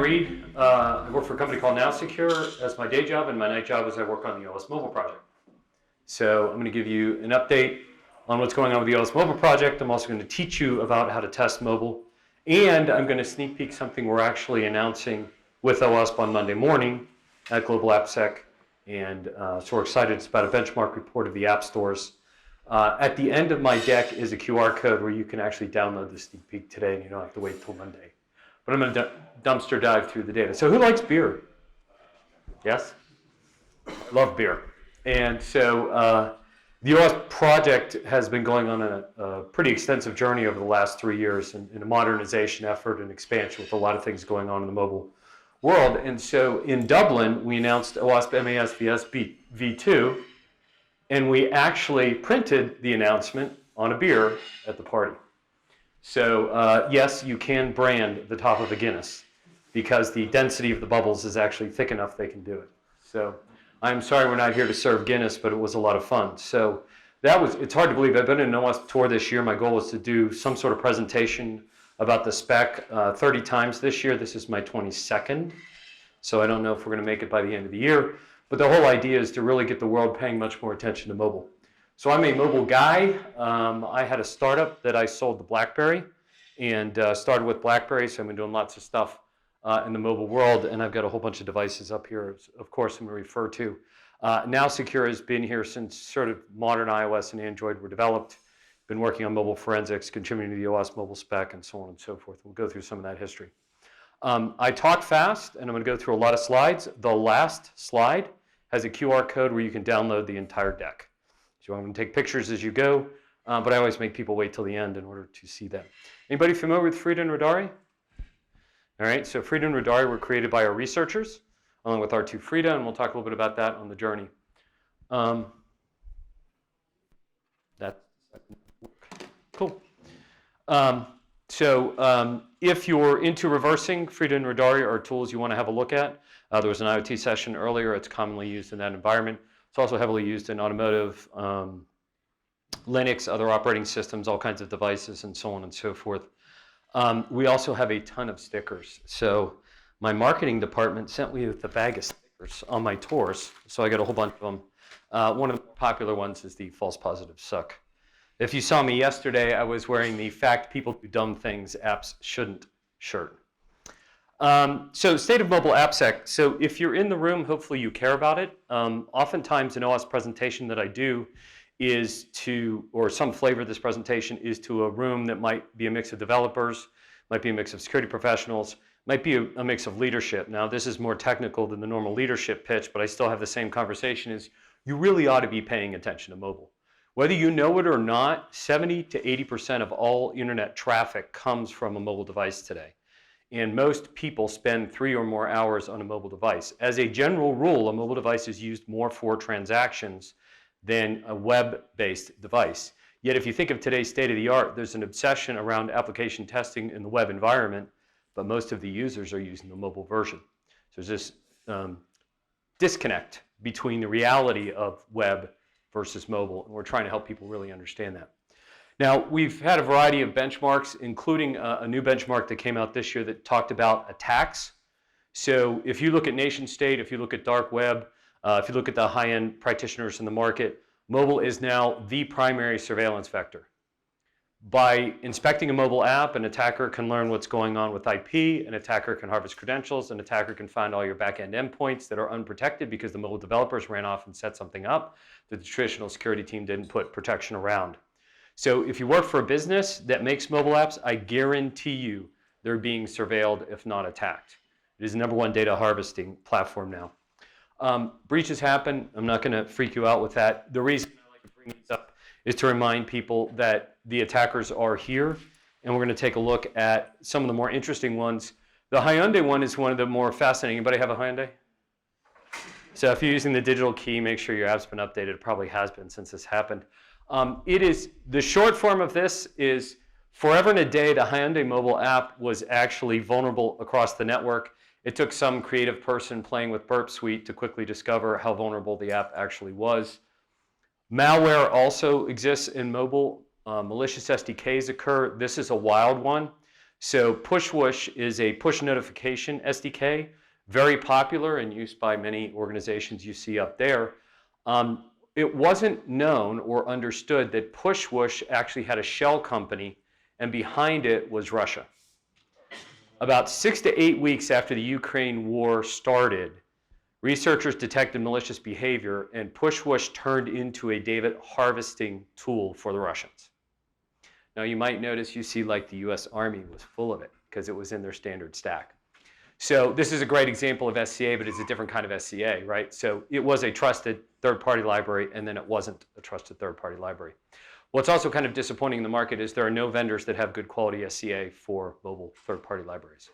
Reed. I work for a company called Now Secure as my day job, and my night job is I work on the OWASP Mobile Project. So I'm going to give you an update on what's going on with the OWASP Mobile Project. I'm also going to teach you about how to test mobile, and I'm going to sneak peek something we're actually announcing with OWASP on Monday morning at Global AppSec, and so we're excited. It's about a benchmark report of the app stores. At the end of my deck is a QR code where you can actually download the sneak peek today, and you don't have to wait till Monday. But I'm going to dumpster dive through the data. So who likes beer? Yes? I love beer. And so the OWASP project has been going on a pretty extensive journey over the last 3 years in a modernization effort and expansion with a lot of things going on in the mobile world. And so in Dublin, we announced OWASP MASVS V2, and we actually printed the announcement on a beer at the party. So yes, you can brand the top of a Guinness because the density of the bubbles is actually thick enough they can do it. So I'm sorry we're not here to serve Guinness, but it was a lot of fun. So it's hard to believe. I've been in an OWASP tour this year. My goal was to do some sort of presentation about the spec 30 times this year. This is my 22nd. So I don't know if we're going to make it by the end of the year. But the whole idea is to really get the world paying much more attention to mobile. So I'm a mobile guy. I had a startup that I sold to BlackBerry and started with BlackBerry, so I've been doing lots of stuff in the mobile world, and I've got a whole bunch of devices up here, of course, I'm going to refer to. Now Secure has been here since sort of modern iOS and Android were developed. Been working on mobile forensics, contributing to the OWASP mobile spec, and so on and so forth. We'll go through some of that history. I talk fast, and I'm going to go through a lot of slides. The last slide has a QR code where you can download the entire deck. So I'm going to take pictures as you go, but I always make people wait till the end in order to see them. Anybody familiar with Frida and Radari? All right, so Frida and Radari were created by our researchers, along with R2 Frida, and we'll talk a little bit about that on the journey. Cool. If you're into reversing, Frida and Radari are tools you want to have a look at. There was an IoT session earlier. It's commonly used in that environment. It's also heavily used in automotive, Linux, other operating systems, all kinds of devices, and so on and so forth. We also have a ton of stickers. So my marketing department sent me with a bag of stickers on my tours. So I got a whole bunch of them. One of the popular ones is the false positives suck. If you saw me yesterday, I was wearing the fact people do dumb things apps shouldn't shirt. So state of mobile AppSec. So if you're in the room, hopefully you care about it. Oftentimes an OWASP presentation that I do is to, or some flavor of this presentation is to a room that might be a mix of developers, might be a mix of security professionals, might be a mix of leadership. Now this is more technical than the normal leadership pitch, but I still have the same conversation is you really ought to be paying attention to mobile. Whether you know it or not, 70 to 80% of all internet traffic comes from a mobile device today. And most people spend 3 or more hours on a mobile device. As a general rule, a mobile device is used more for transactions than a web-based device. Yet if you think of today's state of the art, there's an obsession around application testing in the web environment, but most of the users are using the mobile version. So there's this disconnect between the reality of web versus mobile, and we're trying to help people really understand that. Now, we've had a variety of benchmarks, including a new benchmark that came out this year that talked about attacks. So if you look at nation state, if you look at dark web, if you look at the high-end practitioners in the market, mobile is now the primary surveillance vector. By inspecting a mobile app, an attacker can learn what's going on with IP, an attacker can harvest credentials, an attacker can find all your back-end endpoints that are unprotected because the mobile developers ran off and set something up that the traditional security team didn't put protection around. So if you work for a business that makes mobile apps, I guarantee you they're being surveilled, if not attacked. It is the #1 data harvesting platform now. Breaches happen. I'm not going to freak you out with that. The reason I like to bring this up is to remind people that the attackers are here, and we're going to take a look at some of the more interesting ones. The Hyundai one is one of the more fascinating. Anybody have a Hyundai? So if you're using the digital key, make sure your app's been updated. It probably has been since this happened. It is, the short form of this is forever and a day, the Hyundai mobile app was actually vulnerable across the network. It took some creative person playing with Burp Suite to quickly discover how vulnerable the app actually was. Malware also exists in mobile. Malicious SDKs occur. This is a wild one. So PushWhoosh is a push notification SDK, very popular and used by many organizations you see up there. It wasn't known or understood that PushWhoosh actually had a shell company, and behind it was Russia. About 6 to 8 weeks after the Ukraine war started, researchers detected malicious behavior, and PushWhoosh turned into a data harvesting tool for the Russians. Now you might notice you see like the US Army was full of it because it was in their standard stack. So this is a great example of SCA, but it's a different kind of SCA, right? So it was a trusted third-party library, and then it wasn't a trusted third-party library. What's also kind of disappointing in the market is there are no vendors that have good quality SCA for mobile third-party libraries.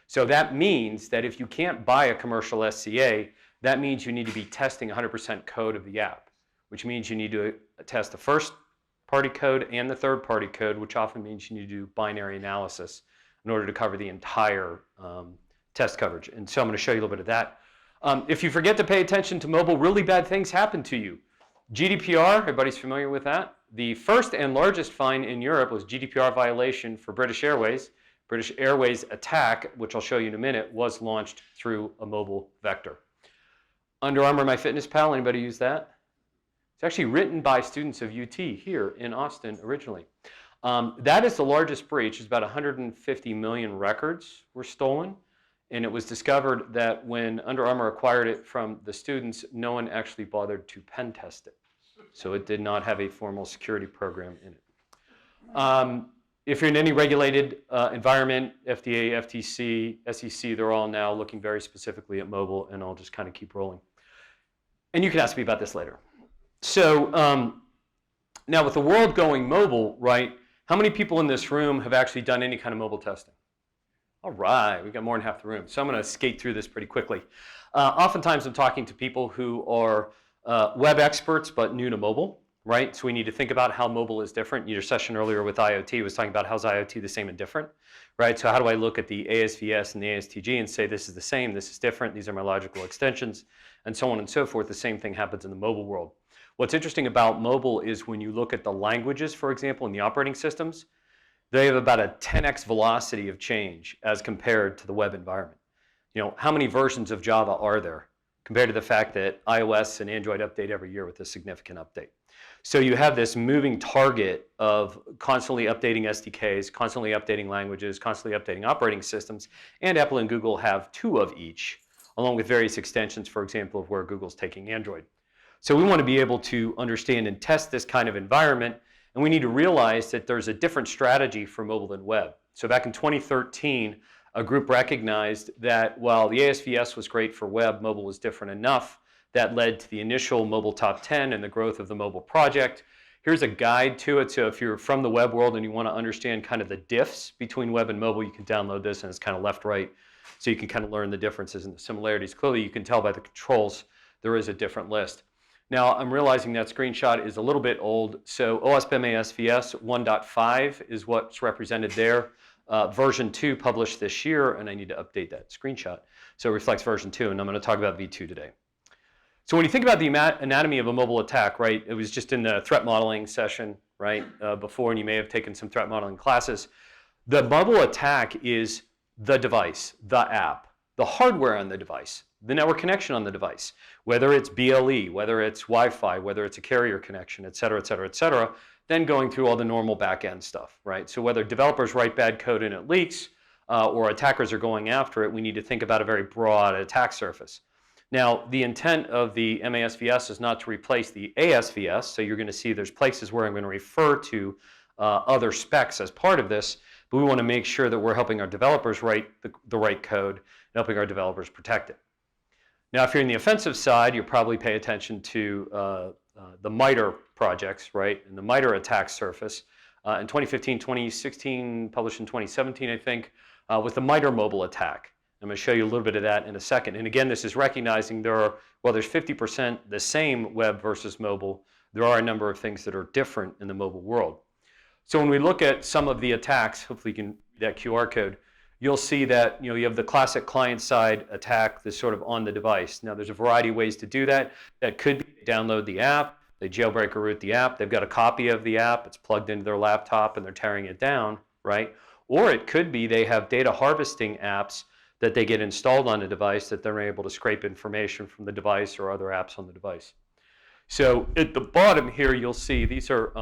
So that means that if you can't buy a commercial SCA, that means you need to be testing 100% code of the app, which means you need to test the first-party code and the third-party code, which often means you need to do binary analysis in order to cover the entire test coverage. And so I'm going to show you a little bit of that. If you forget to pay attention to mobile, really bad things happen to you. GDPR, everybody's familiar with that. The first and largest fine in Europe was GDPR violation for British Airways. British Airways attack, which I'll show you in a minute, was launched through a mobile vector. Under Armour MyFitnessPal, anybody use that? It's actually written by students of UT here in Austin originally. That is the largest breach. It's about 150 million records were stolen. And it was discovered that when Under Armour acquired it from the students, no one actually bothered to pen test it. So it did not have a formal security program in it. If you're in any regulated environment, FDA, FTC, SEC, they're all now looking very specifically at mobile, and I'll just kind of keep rolling. And you can ask me about this later. So now with the world going mobile, right, how many people in this room have actually done any kind of mobile testing? All right, we've got more than half the room. So I'm going to skate through this pretty quickly. Oftentimes I'm talking to people who are web experts but new to mobile, right? So we need to think about how mobile is different. Your session earlier with IoT was talking about how's IoT the same and different, right? So how do I look at the ASVS and the ASTG and say this is the same, this is different, these are my logical extensions, and so on and so forth. The same thing happens in the mobile world. What's interesting about mobile is when you look at the languages, for example, in the operating systems, they have about a 10x velocity of change as compared to the web environment. You know, how many versions of Java are there compared to the fact that iOS and Android update every year with a significant update? So you have this moving target of constantly updating SDKs, constantly updating languages, constantly updating operating systems, and Apple and Google have 2 of each, along with various extensions, for example, of where Google's taking Android. So we want to be able to understand and test this kind of environment. And we need to realize that there's a different strategy for mobile than web. So back in 2013, a group recognized that while the ASVS was great for web, mobile was different enough. That led to the initial mobile top 10 and the growth of the mobile project. Here's a guide to it. So if you're from the web world and you want to understand kind of the diffs between web and mobile, you can download this, and it's kind of left-right. So you can kind of learn the differences and the similarities. Clearly, you can tell by the controls there is a different list. Now, I'm realizing that screenshot is a little bit old, so OWASP MASVS 1.5 is what's represented there. Version 2 published this year, and I need to update that screenshot. So it reflects version 2, and I'm going to talk about V2 today. So when you think about the anatomy of a mobile attack, right, it was just in the threat modeling session, right, before, and you may have taken some threat modeling classes. The mobile attack is the device, the app, the hardware on the device, the network connection on the device, whether it's BLE, whether it's Wi-Fi, whether it's a carrier connection, et cetera, et cetera, et cetera, then going through all the normal back-end stuff, right? So whether developers write bad code and it leaks, or attackers are going after it, we need to think about a very broad attack surface. Now, the intent of the MASVS is not to replace the ASVS, so you're going to see there's places where I'm going to refer to other specs as part of this, but we want to make sure that we're helping our developers write the right code and helping our developers protect it. Now, if you're in the offensive side, you'll probably pay attention to the MITRE projects, right, and the MITRE attack surface. In 2015, 2016, published in 2017, I think, was the MITRE mobile attack. I'm going to show you a little bit of that in a second. And again, this is recognizing there's 50% the same web versus mobile, there are a number of things that are different in the mobile world. So when we look at some of the attacks, hopefully you can read that QR code, you'll see that you have the classic client-side attack that's sort of on the device. Now there's a variety of ways to do that. That could be download the app, they jailbreak or root the app, they've got a copy of the app, it's plugged into their laptop and they're tearing it down, right? Or it could be they have data harvesting apps that they get installed on a device that they're able to scrape information from the device or other apps on the device. So at the bottom here, you'll see these are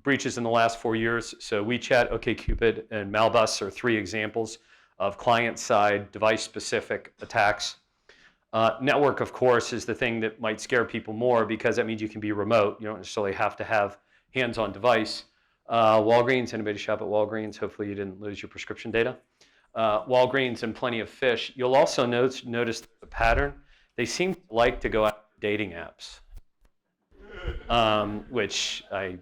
breaches in the last 4 years. So WeChat, OkCupid, and MASVS are 3 examples of client-side, device-specific attacks. Network, of course, is the thing that might scare people more because that means you can be remote. You don't necessarily have to have hands-on device. Walgreens, anybody shop at Walgreens? Hopefully you didn't lose your prescription data. Walgreens and plenty of fish. You'll also notice the pattern. They seem to like to go after dating apps, which I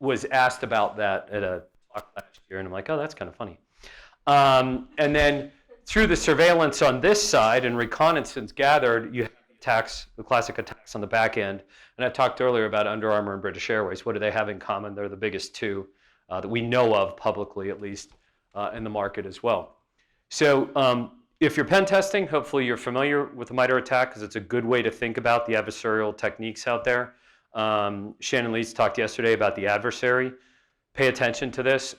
was asked about that at a talk last year, and I'm like, oh, that's kind of funny. And then through the surveillance on this side and reconnaissance gathered, you have attacks, the classic attacks on the back end. And I talked earlier about Under Armour and British Airways. What do they have in common? They're the biggest 2 that we know of publicly, at least, in the market as well. So if you're pen testing, hopefully you're familiar with the MITRE attack because it's a good way to think about the adversarial techniques out there. Shannon Leeds talked yesterday about the adversary. Pay attention to this.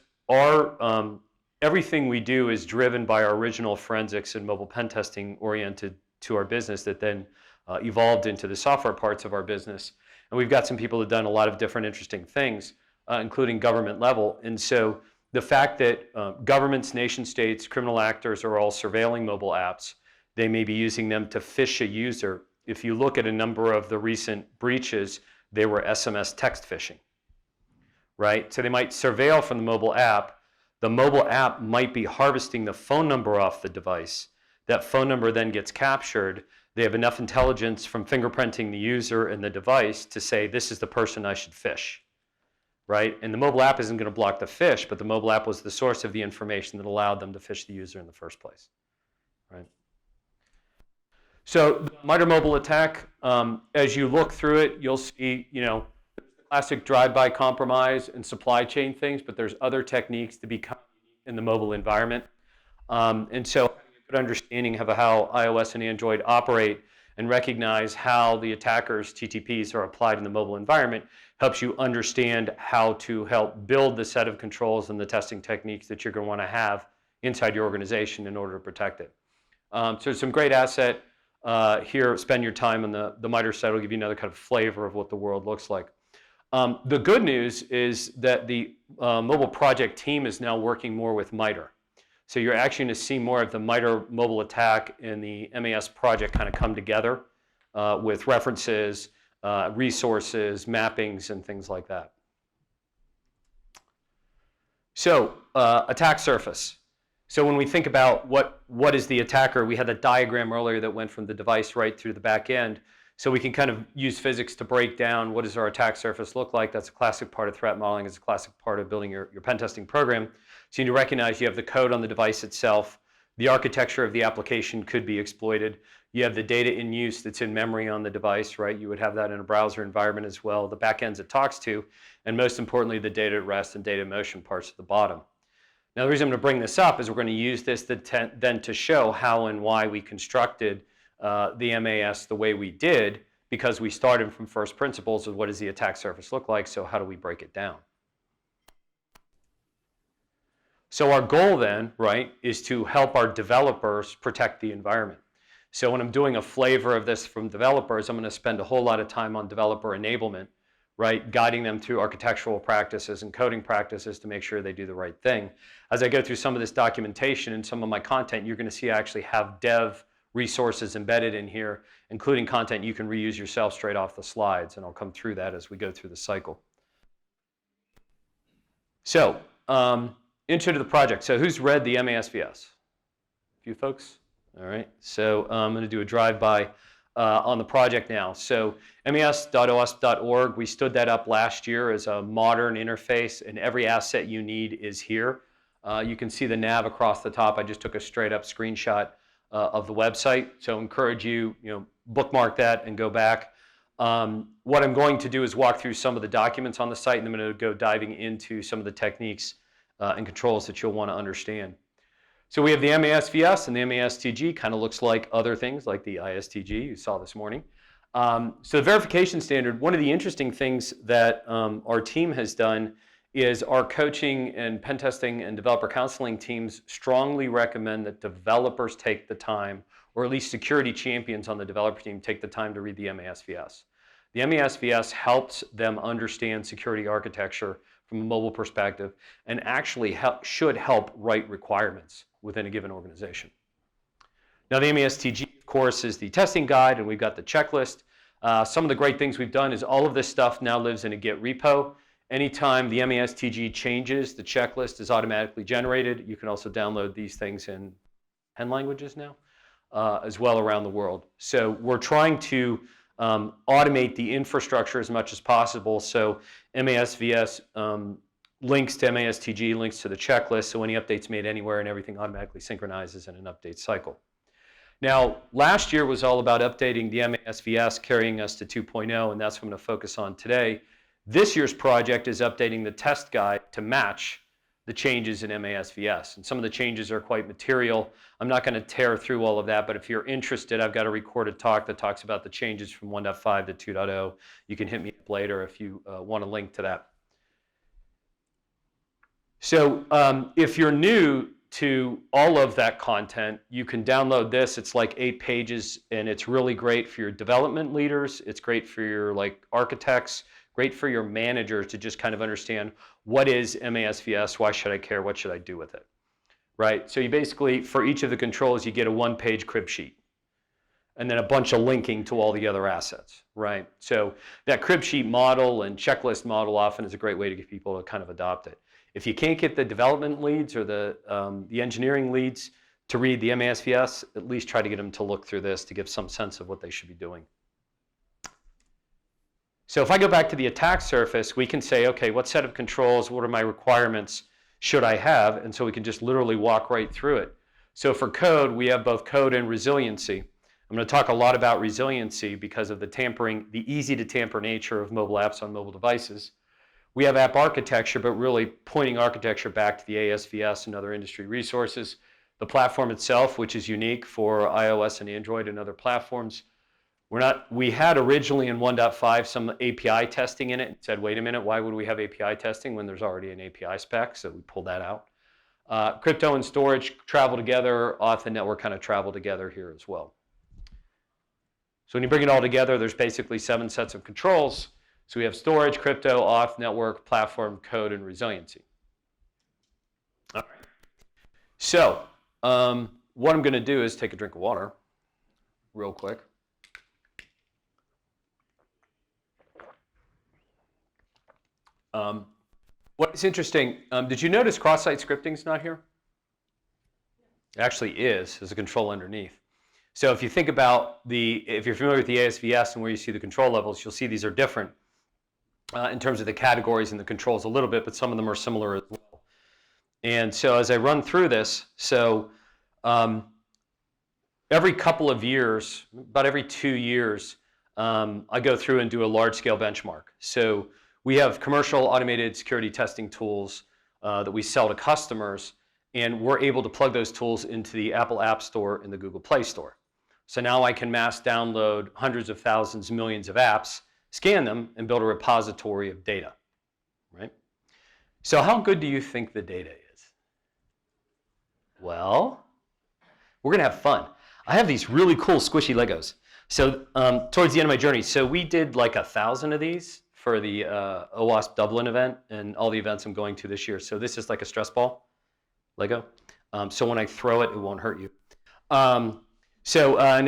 Everything we do is driven by our original forensics and mobile pen testing oriented to our business that then evolved into the software parts of our business. And we've got some people that have done a lot of different interesting things, including government level. And so the fact that governments, nation states, criminal actors are all surveilling mobile apps, they may be using them to phish a user. If you look at a number of the recent breaches, they were SMS text phishing, right? So they might surveil from the mobile app. The mobile app might be harvesting the phone number off the device. That phone number then gets captured. They have enough intelligence from fingerprinting the user and the device to say, this is the person I should phish, right? And the mobile app isn't going to block the phish, but the mobile app was the source of the information that allowed them to phish the user in the first place, right? So the MITRE mobile attack, as you look through it, you'll see, classic drive-by compromise and supply chain things, but there's other techniques to become in the mobile environment. And so having a good understanding of how iOS and Android operate and recognize how the attacker's TTPs are applied in the mobile environment helps you understand how to help build the set of controls and the testing techniques that you're going to want to have inside your organization in order to protect it. So some great asset here. Spend your time on the MITRE site. Will give you another kind of flavor of what the world looks like. The good news is that the mobile project team is now working more with MITRE. So you're actually going to see more of the MITRE mobile attack and the MAS project kind of come together with references, resources, mappings, and things like that. So attack surface. So when we think about what is the attacker, we had a diagram earlier that went from the device right through the back end. So we can kind of use physics to break down what does our attack surface look like. That's a classic part of threat modeling. It's a classic part of building your pen testing program. So you need to recognize you have the code on the device itself. The architecture of the application could be exploited. You have the data in use that's in memory on the device, right? You would have that in a browser environment as well, the backends it talks to, and most importantly, the data at rest and data in motion parts at the bottom. Now, the reason I'm going to bring this up is we're going to use this then to show how and why we constructed the MAS the way we did, because we started from first principles of what does the attack surface look like, so how do we break it down? So our goal then, right, is to help our developers protect the environment. So when I'm doing a flavor of this from developers, I'm going to spend a whole lot of time on developer enablement, right, guiding them through architectural practices and coding practices to make sure they do the right thing. As I go through some of this documentation and some of my content, you're going to see I actually have dev resources embedded in here, including content you can reuse yourself straight off the slides, and I'll come through that as we go through the cycle. So, intro to the project. So who's read the MASVS? A few folks? All right. So I'm going to do a drive-by on the project now. So mas.owasp.org, we stood that up last year as a modern interface, and every asset you need is here. You can see the nav across the top. I just took a straight-up screenshot of the website. So encourage you, bookmark that and go back. What I'm going to do is walk through some of the documents on the site, and I'm going to go diving into some of the techniques and controls that you'll want to understand. So we have the MASVS, and the MASTG kind of looks like other things like the ISTG you saw this morning. So the verification standard, one of the interesting things that our team has done is our coaching and pen testing and developer counseling teams strongly recommend that developers take the time, or at least security champions on the developer team take the time to read the MASVS. The MASVS helps them understand security architecture from a mobile perspective and actually should help write requirements within a given organization. Now the MASTG, of course, is the testing guide, and we've got the checklist. Some of the great things we've done is all of this stuff now lives in a Git repo. Anytime the MASTG changes, the checklist is automatically generated. You can also download these things in 10 languages now, as well around the world. So we're trying to automate the infrastructure as much as possible. So MASVS links to MASTG, links to the checklist, so any updates made anywhere and everything automatically synchronizes in an update cycle. Now, last year was all about updating the MASVS, carrying us to 2.0, and that's what I'm going to focus on today. This year's project is updating the test guide to match the changes in MASVS. And some of the changes are quite material. I'm not going to tear through all of that, but if you're interested, I've got a recorded talk that talks about the changes from 1.5 to 2.0. You can hit me up later if you want a link to that. So if you're new to all of that content, you can download this. It's like 8 pages, and it's really great for your development leaders. It's great for your architects, great for your managers to just kind of understand what is MASVS, why should I care, what should I do with it, right? So you basically, for each of the controls, you get a 1-page crib sheet and then a bunch of linking to all the other assets, right? So that crib sheet model and checklist model often is a great way to get people to kind of adopt it. If you can't get the development leads or the engineering leads to read the MASVS, at least try to get them to look through this to give some sense of what they should be doing. So if I go back to the attack surface, we can say, okay, what set of controls, what are my requirements should I have? And so we can just literally walk right through it. So for code, we have both code and resiliency. I'm going to talk a lot about resiliency because of the tampering, the easy to tamper nature of mobile apps on mobile devices. We have app architecture, but really pointing architecture back to the ASVS and other industry resources. The platform itself, which is unique for iOS and Android and other platforms. We had originally in 1.5 some API testing in it and said, wait a minute, why would we have API testing when there's already an API spec? So we pulled that out. Crypto and storage travel together, auth and network kind of travel together here as well. So when you bring it all together, there's basically 7 sets of controls. So we have storage, crypto, auth, network, platform, code, and resiliency. All right. So what I'm going to do is take a drink of water real quick. What's interesting, did you notice cross-site scripting is not here? It actually is. There's a control underneath. So if you think about if you're familiar with the ASVS and where you see the control levels, you'll see these are different in terms of the categories and the controls a little bit, but some of them are similar as well. And so as I run through this, so every couple of years, about every 2 years, I go through and do a large-scale benchmark. So we have commercial automated security testing tools that we sell to customers, and we're able to plug those tools into the Apple App Store and the Google Play Store. So now I can mass download hundreds of thousands, millions of apps, scan them, and build a repository of data, right? So how good do you think the data is? Well, we're going to have fun. I have these really cool squishy Legos. So towards the end of my journey, so we did like 1,000 of these for the OWASP Dublin event and all the events I'm going to this year. So this is like a stress ball Lego. So when I throw it, it won't hurt you. And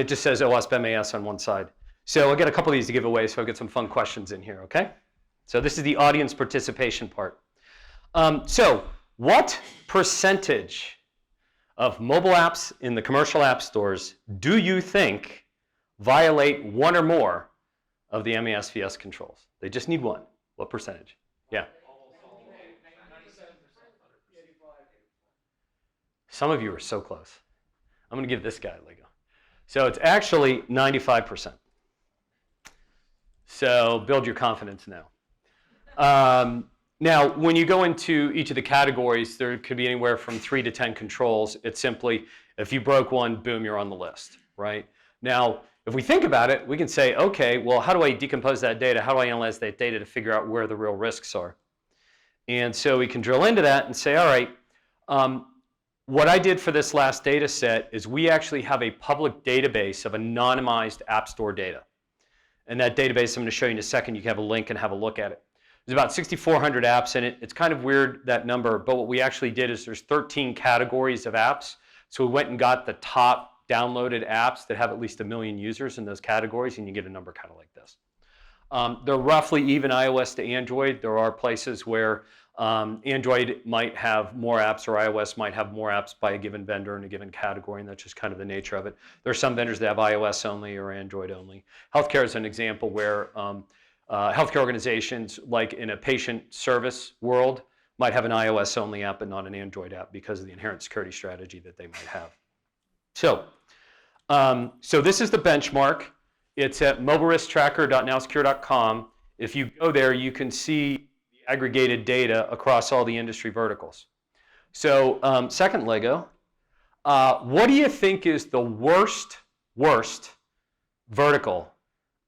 it just says OWASP MAS on one side. So I'll get a couple of these to give away, so I'll get some fun questions in here, okay? So this is the audience participation part. So what percentage of mobile apps in the commercial app stores do you think violate one or more of the MASVS controls? They just need one. What percentage? Yeah. Some of you are so close. I'm going to give this guy a Lego. So it's actually 95%. So build your confidence now. Now, when you go into each of the categories, there could be anywhere from 3 to 10 controls. It's simply, if you broke one, boom, you're on the list, right? Now, if we think about it, we can say, okay, well, how do I decompose that data? How do I analyze that data to figure out where the real risks are? And so we can drill into that and say, all right, what I did for this last data set is we actually have a public database of anonymized App Store data. And that database I'm going to show you in a second. You can have a link and have a look at it. There's about 6,400 apps in it. It's kind of weird, that number, but what we actually did is there's 13 categories of apps. So we went and got the top downloaded apps that have at least 1 million users in those categories, and you get a number kind of like this. They're roughly even iOS to Android. There are places where Android might have more apps or iOS might have more apps by a given vendor in a given category, and that's just kind of the nature of it. There are some vendors that have iOS only or Android only. Healthcare is an example where healthcare organizations, like in a patient service world, might have an iOS only app but not an Android app because of the inherent security strategy that they might have. So this is the benchmark. It's at mobilerisktracker.nowsecure.com. If you go there, you can see the aggregated data across all the industry verticals. So second Lego, what do you think is the worst vertical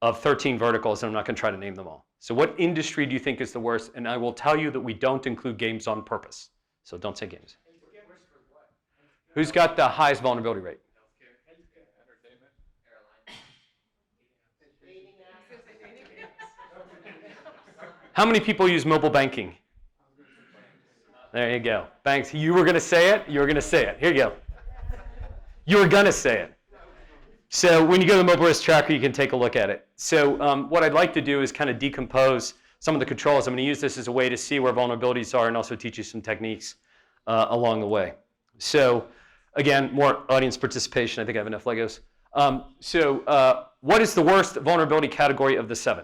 of 13 verticals? And I'm not going to try to name them all. So what industry do you think is the worst? And I will tell you that we don't include games on purpose. So don't say games. Who's got the highest vulnerability rate? How many people use mobile banking? There you go. Banks. You were going to say it? You were going to say it. Here you go. You were going to say it. So when you go to the Mobile Risk Tracker, you can take a look at it. So what I'd like to do is kind of decompose some of the controls. I'm going to use this as a way to see where vulnerabilities are and also teach you some techniques along the way. So again, more audience participation. I think I have enough Legos. What is the worst vulnerability category of the 7?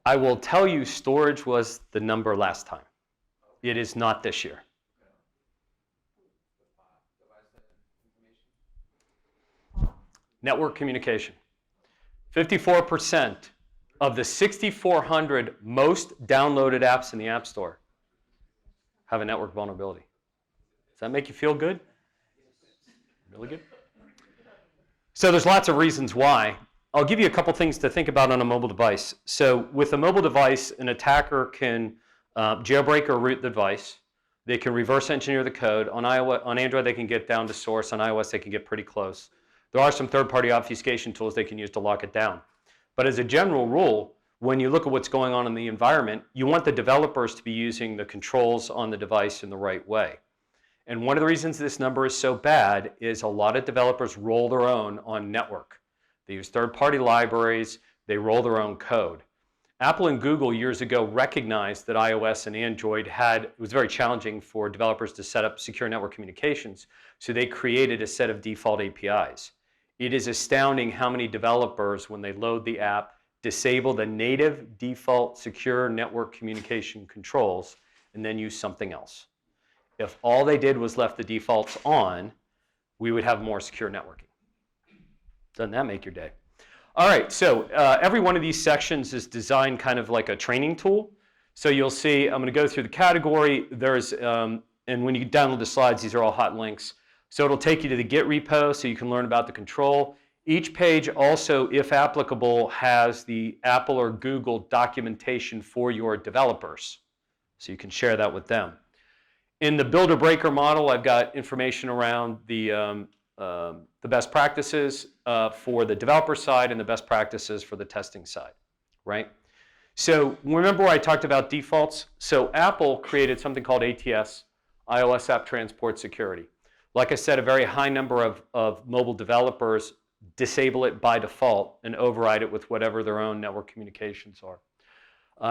I will tell you storage was the number last time. It is not this year. Network communication. 54% of the 6,400 most downloaded apps in the App Store have a network vulnerability. Does that make you feel good? Really good? So there's lots of reasons why. I'll give you a couple things to think about on a mobile device. So with a mobile device, an attacker can jailbreak or root the device. They can reverse engineer the code. On Android, they can get down to source. On iOS, they can get pretty close. There are some third-party obfuscation tools they can use to lock it down. But as a general rule, when you look at what's going on in the environment, you want the developers to be using the controls on the device in the right way. And one of the reasons this number is so bad is a lot of developers roll their own on network. They use third-party libraries. They roll their own code. Apple and Google years ago recognized that iOS and Android it was very challenging for developers to set up secure network communications, so they created a set of default APIs. It is astounding how many developers, when they load the app, disable the native default secure network communication controls and then use something else. If all they did was left the defaults on, we would have more secure networking. Doesn't that make your day? All right, so every one of these sections is designed kind of like a training tool. So you'll see, I'm going to go through the category. And when you download the slides, these are all hot links. So it'll take you to the Git repo so you can learn about the control. Each page also, if applicable, has the Apple or Google documentation for your developers. So you can share that with them. In the builder breaker model, I've got information around the best practices for the developer side and the best practices for the testing side, right? So remember I talked about defaults? So Apple created something called ATS, iOS App Transport Security. Like I said, a very high number of mobile developers disable it by default and override it with whatever their own network communications are.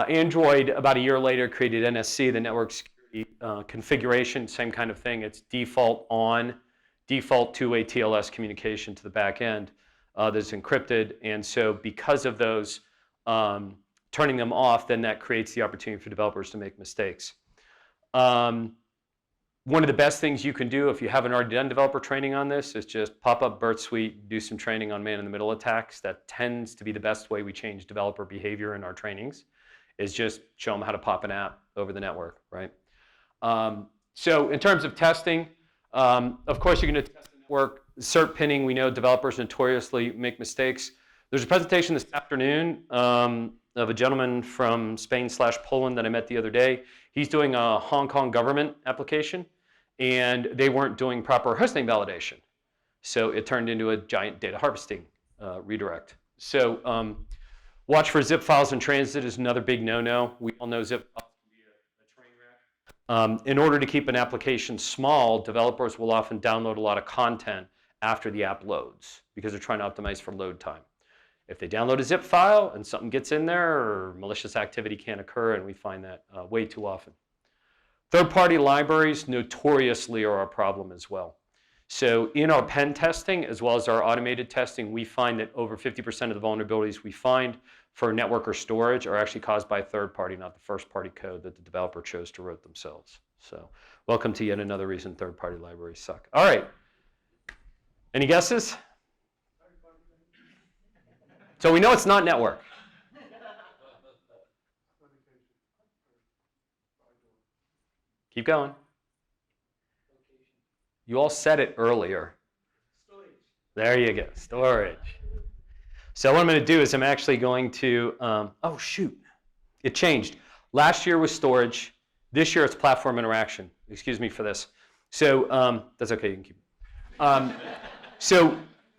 Android, about a year later, created NSC, the network security configuration, same kind of thing. It's default on, default to a TLS communication to the back end that's encrypted. And so because of those, turning them off, then that creates the opportunity for developers to make mistakes. One of the best things you can do if you haven't already done developer training on this is just pop up Burp Suite, do some training on man-in-the-middle attacks. That tends to be the best way we change developer behavior in our trainings, is just show them how to pop an app over the network, right? So in terms of testing, of course you're going to test the network cert pinning, we know developers notoriously make mistakes. There's a presentation this afternoon of a gentleman from Spain/Poland that I met the other day. He's doing a Hong Kong government application, and they weren't doing proper hostname validation. So it turned into a giant data harvesting redirect. So watch for zip files in transit is another big no-no. We all know zip files can be a train wreck. In order to keep an application small, developers will often download a lot of content after the app loads because they're trying to optimize for load time. If they download a zip file and something gets in there, or malicious activity can occur, and we find that way too often. Third-party libraries notoriously are a problem as well. So in our pen testing, as well as our automated testing, we find that over 50% of the vulnerabilities we find for network or storage are actually caused by a third party, not the first-party code that the developer chose to write themselves. So welcome to yet another reason third-party libraries suck. All right. Any guesses? So we know it's not network. Keep going. You all said it earlier. Storage. There you go, storage. So what I'm going to do is I'm actually going to, oh shoot, it changed. Last year was storage. This year it's platform interaction. Excuse me for this. So that's okay, you can keep it.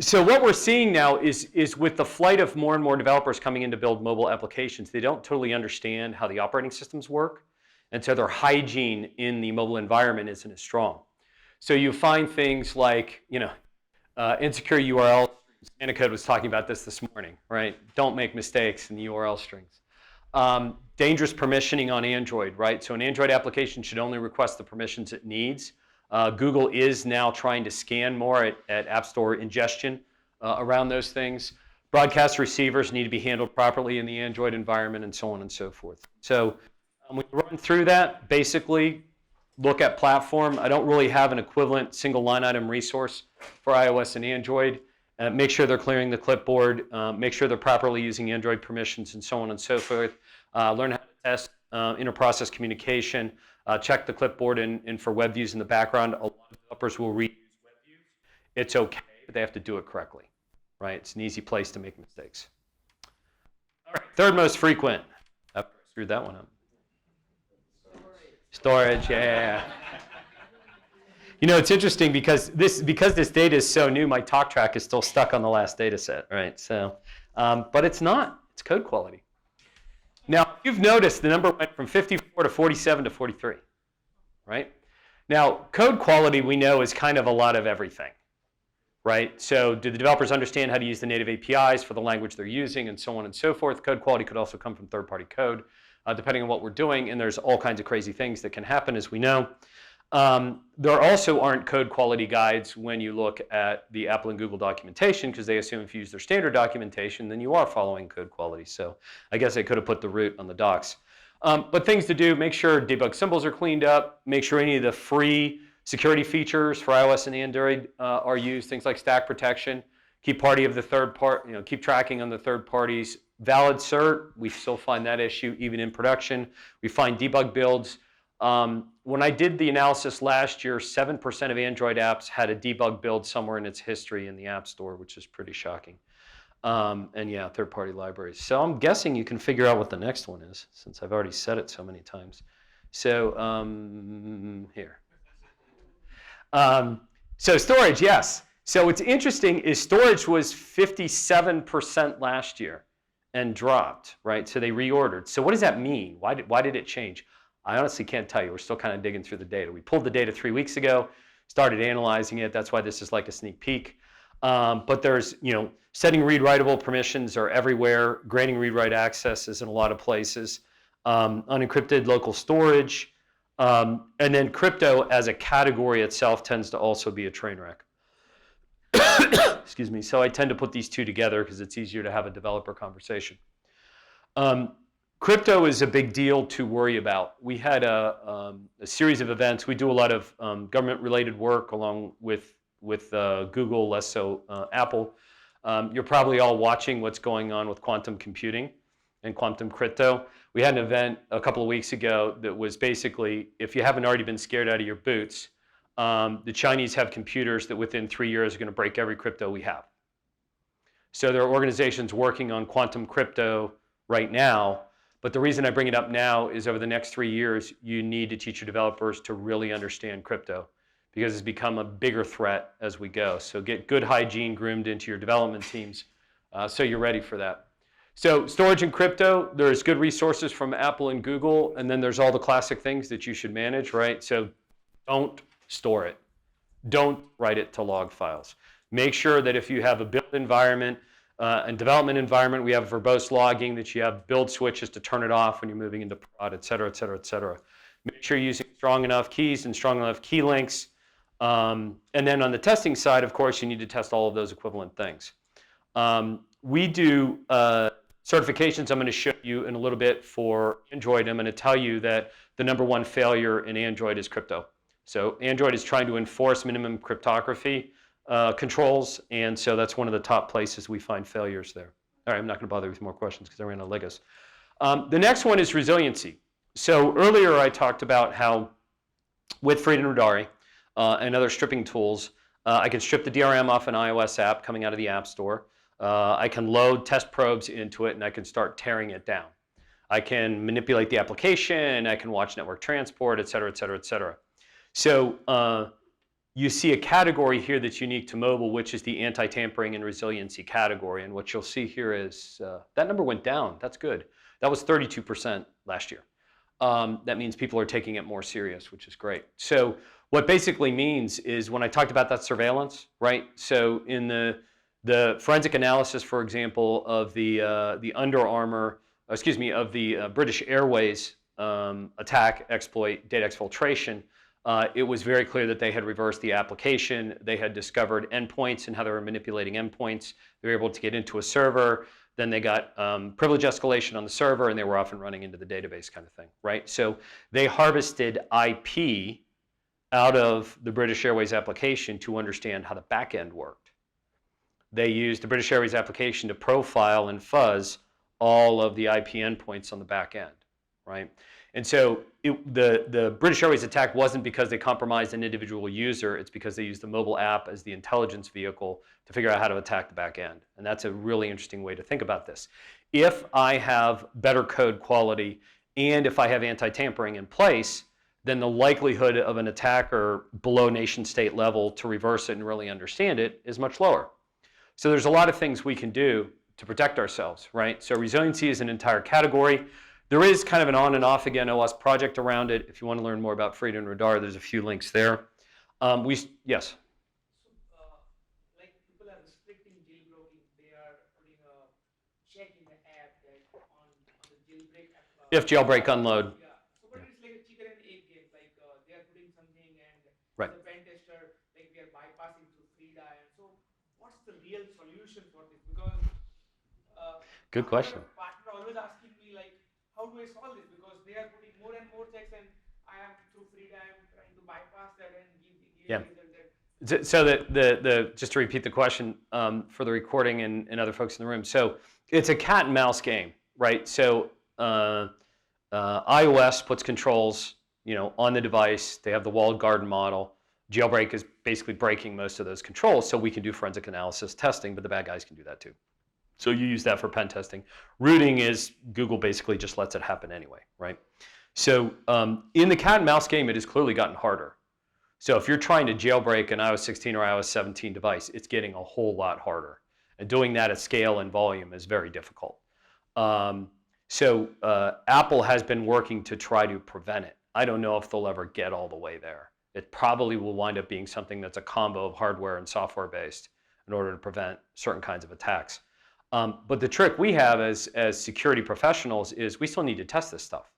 So what we're seeing now is with the flight of more and more developers coming in to build mobile applications, they don't totally understand how the operating systems work. And so their hygiene in the mobile environment isn't as strong. So you find things like, insecure URL strings. Anacode was talking about this morning, right? Don't make mistakes in the URL strings. Dangerous permissioning on Android, right? So an Android application should only request the permissions it needs. Google is now trying to scan more at App Store ingestion around those things. Broadcast receivers need to be handled properly in the Android environment, and so on and so forth. So we run through that, basically look at platform. I don't really have an equivalent single line item resource for iOS and Android. Make sure they're clearing the clipboard, make sure they're properly using Android permissions, and so on and so forth. Learn how to test inter-process communication. Check the clipboard and for web views in the background. A lot of developers will reuse web views. It's okay, but they have to do it correctly, right? It's an easy place to make mistakes. All right, third most frequent. I screwed that one up. Storage, yeah. It's interesting because this data is so new, my talk track is still stuck on the last data set, right? So, but it's not. It's code quality. Now, you've noticed the number went from 54 to 47 to 43, right? Now, code quality we know is kind of a lot of everything, right? So do the developers understand how to use the native APIs for the language they're using, and so on and so forth? Code quality could also come from third-party code, depending on what we're doing, and there's all kinds of crazy things that can happen, as we know. There also aren't code quality guides when you look at the Apple and Google documentation, because they assume if you use their standard documentation, then you are following code quality. So I guess I could have put the root on the docs. But things to do, make sure debug symbols are cleaned up, make sure any of the free security features for iOS and Android are used, things like stack protection, keep keep tracking on the third parties. Valid cert, we still find that issue even in production. We find debug builds. When I did the analysis last year, 7% of Android apps had a debug build somewhere in its history in the App Store, which is pretty shocking. And yeah, third-party libraries. So I'm guessing you can figure out what the next one is, since I've already said it so many times. So here. So storage, yes. So what's interesting is storage was 57% last year and dropped, right? So they reordered. So what does that mean? Why did it change? I honestly can't tell you. We're still kind of digging through the data. We pulled the data 3 weeks ago, started analyzing it. That's why this is like a sneak peek. But there's, setting read-writable permissions are everywhere. Granting read-write access is in a lot of places. Unencrypted local storage. And then crypto as a category itself tends to also be a train wreck. Excuse me. So I tend to put these two together because it's easier to have a developer conversation. Crypto is a big deal to worry about. We had a series of events. We do a lot of government-related work along with Google, less so Apple. You're probably all watching what's going on with quantum computing and quantum crypto. We had an event a couple of weeks ago that was basically, if you haven't already been scared out of your boots, The Chinese have computers that within 3 years are going to break every crypto we have. So there are organizations working on quantum crypto right now, but the reason I bring it up now is over the next 3 years, you need to teach your developers to really understand crypto because it's become a bigger threat as we go. So get good hygiene groomed into your development teams so you're ready for that. So storage and crypto, there's good resources from Apple and Google, and then there's all the classic things that you should manage, right? So don't store it. Don't write it to log files. Make sure that if you have a build environment and development environment, we have verbose logging, that you have build switches to turn it off when you're moving into prod, et cetera, et cetera, et cetera. Make sure you're using strong enough keys and strong enough key links. And then on the testing side, of course, you need to test all of those equivalent things. We do certifications I'm going to show you in a little bit for Android. I'm going to tell you that the #1 failure in Android is crypto. So Android is trying to enforce minimum cryptography controls, and so that's one of the top places we find failures there. All right, I'm not going to bother with more questions because I ran out of Legos. The next one is resiliency. So earlier I talked about how with Freedom Radari and other stripping tools, I can strip the DRM off an iOS app coming out of the App Store. I can load test probes into it and I can start tearing it down. I can manipulate the application, I can watch network transport, et cetera, et cetera, et cetera. So you see a category here that's unique to mobile, which is the anti-tampering and resiliency category. And what you'll see here is that number went down. That's good. That was 32% last year. That means people are taking it more serious, which is great. So what basically means is when I talked about that surveillance, right? So in the forensic analysis, for example, of the Under Armour, excuse me, of the British Airways attack, exploit, data exfiltration, it was very clear that they had reversed the application. They had discovered endpoints and how they were manipulating endpoints. They were able to get into a server. Then they got privilege escalation on the server, and they were off and running into the database kind of thing, right? So they harvested IP out of the British Airways application to understand how the back end worked. They used the British Airways application to profile and fuzz all of the IP endpoints on the back end, right? And so the British Airways attack wasn't because they compromised an individual user, it's because they used the mobile app as the intelligence vehicle to figure out how to attack the back end. And that's a really interesting way to think about this. If I have better code quality and if I have anti-tampering in place, then the likelihood of an attacker below nation state level to reverse it and really understand it is much lower. So there's a lot of things we can do to protect ourselves, right? So resiliency is an entire category. There is kind of an on and off again OWASP project around it. If you want to learn more about Freedom Radar, there's a few links there. Yes? So, like people are restricting jailbreaking, they are putting a check in the app that on the jailbreak app. If jailbreak unload. Yeah. So, but it's like a chicken and egg game. Like they are putting something, and Right. the pen tester, like we are bypassing through FreeDIAM. So, what's the real solution for this? Because Good question. Partner always asking me like, how do I solve this? Because they are putting more and more checks, and I am through FreeDIAM trying to bypass that and give Yeah. result that. So just to repeat the question for the recording and other folks in the room. So it's a cat and mouse game, right? So iOS puts controls, on the device. They have the walled garden model. Jailbreak is basically breaking most of those controls, so we can do forensic analysis testing, but the bad guys can do that too. So you use that for pen testing. Rooting is Google basically just lets it happen anyway, right? So in the cat and mouse game, it has clearly gotten harder. So if you're trying to jailbreak an iOS 16 or iOS 17 device, it's getting a whole lot harder. And doing that at scale and volume is very difficult. So Apple has been working to try to prevent it. I don't know if they'll ever get all the way there. It probably will wind up being something that's a combo of hardware and software based in order to prevent certain kinds of attacks. But the trick we have as security professionals is we still need to test this stuff,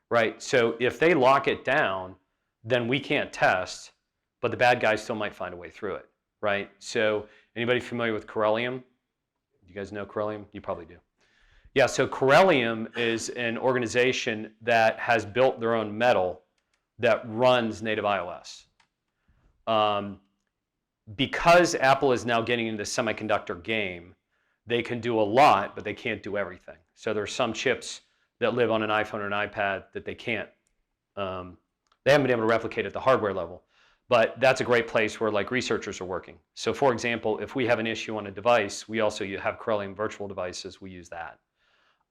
right? So if they lock it down, then we can't test, but the bad guys still might find a way through it, right? So anybody familiar with Corellium? You guys know Corellium? You probably do. Yeah, so Corellium is an organization that has built their own metal that runs native iOS. Because Apple is now getting into the semiconductor game, they can do a lot, but they can't do everything. So there are some chips that live on an iPhone or an iPad that they can't, they haven't been able to replicate at the hardware level. But that's a great place where like researchers are working. So for example, if we have an issue on a device, we also have Corellium virtual devices, we use that.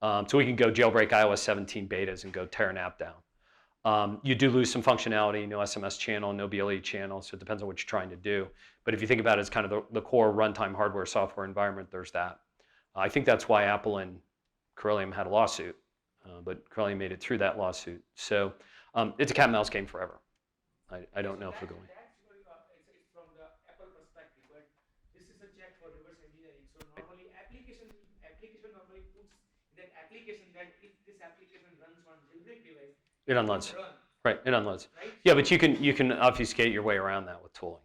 So we can go jailbreak iOS 17 betas and go tear an app down. You do lose some functionality, no SMS channel, no BLE channel, so it depends on what you're trying to do. But if you think about it as kind of the core runtime hardware software environment, there's that. I think that's why Apple and Corellium had a lawsuit, but Corellium made it through that lawsuit. So it's a cat and mouse game forever. I don't know if we're going. That's very, it's from the Apple perspective, but this is a check for reverse engineering. So normally application normally puts that application that if this application runs on jailbreak device, It unloads. run, Right, it unloads. right? Yeah, but you can obfuscate your way around that with tooling.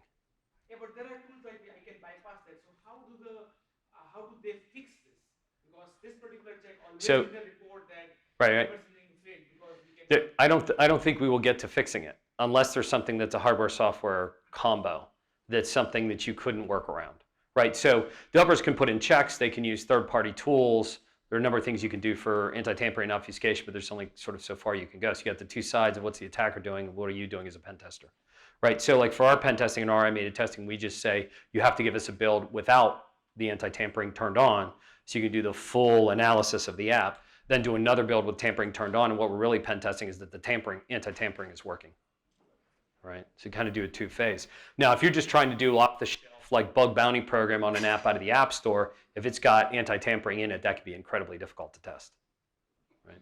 Yeah, but there are tools like I can bypass that. So how do they fix this? Because this particular check always So- in the report that Right. reverse engineering failed because we can. I don't think we will get to fixing it unless there's something that's a hardware-software combo that's something that you couldn't work around, right? So developers can put in checks, they can use third-party tools. There are a number of things you can do for anti-tampering and obfuscation, but there's only sort of so far you can go. So you got the two sides of what's the attacker doing and what are you doing as a pen tester, right? So like for our pen testing and our automated testing, we just say you have to give us a build without the anti-tampering turned on so you can do the full analysis of the app, then do another build with tampering turned on, and what we're really pen testing is that the anti-tampering is working, right? So you kind of do a two-phase. Now, if you're just trying to do off-the-shelf like bug bounty program on an app out of the App Store, if it's got anti-tampering in it, that could be incredibly difficult to test, right?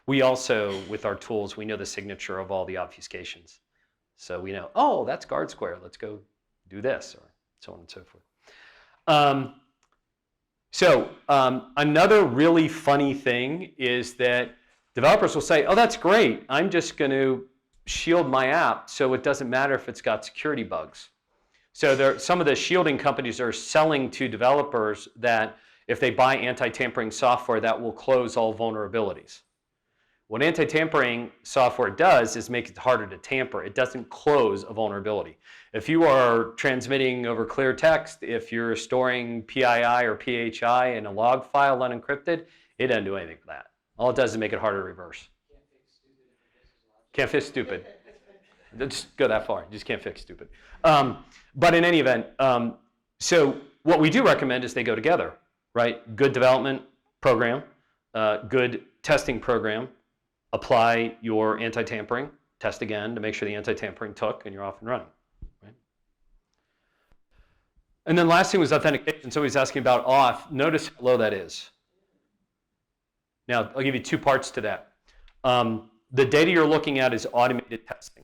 We also, with our tools, we know the signature of all the obfuscations. So we know, oh, that's guard square, let's go do this, or so on and so forth. Another really funny thing is that developers will say, oh, that's great, I'm just going to shield my app so it doesn't matter if it's got security bugs. So some of the shielding companies are selling to developers that if they buy anti-tampering software, that will close all vulnerabilities. What anti-tampering software does is make it harder to tamper. It doesn't close a vulnerability. If you are transmitting over clear text, if you're storing PII or PHI in a log file unencrypted, it doesn't do anything for that. All it does is make it harder to reverse. Can't fix stupid. Just go that far. You just can't fix stupid. But in any event, so what we do recommend is they go together, right? Good development program, good testing program, apply your anti-tampering, test again to make sure the anti-tampering took and you're off and running, right? And then last thing was authentication. Somebody's asking about auth. Notice how low that is. Now, I'll give you two parts to that. The data you're looking at is automated testing.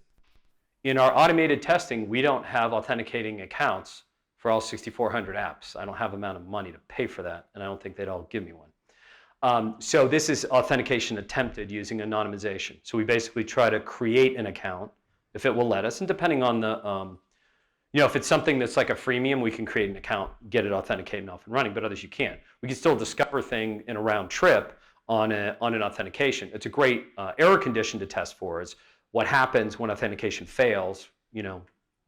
In our automated testing, we don't have authenticating accounts for all 6,400 apps. I don't have the amount of money to pay for that, and I don't think they'd all give me one. So this is authentication attempted using anonymization. So we basically try to create an account, if it will let us, and depending on the, if it's something that's like a freemium, we can create an account, get it authenticated and off and running, but others you can't. We can still discover thing in a round trip on an authentication. It's a great error condition to test for is what happens when authentication fails,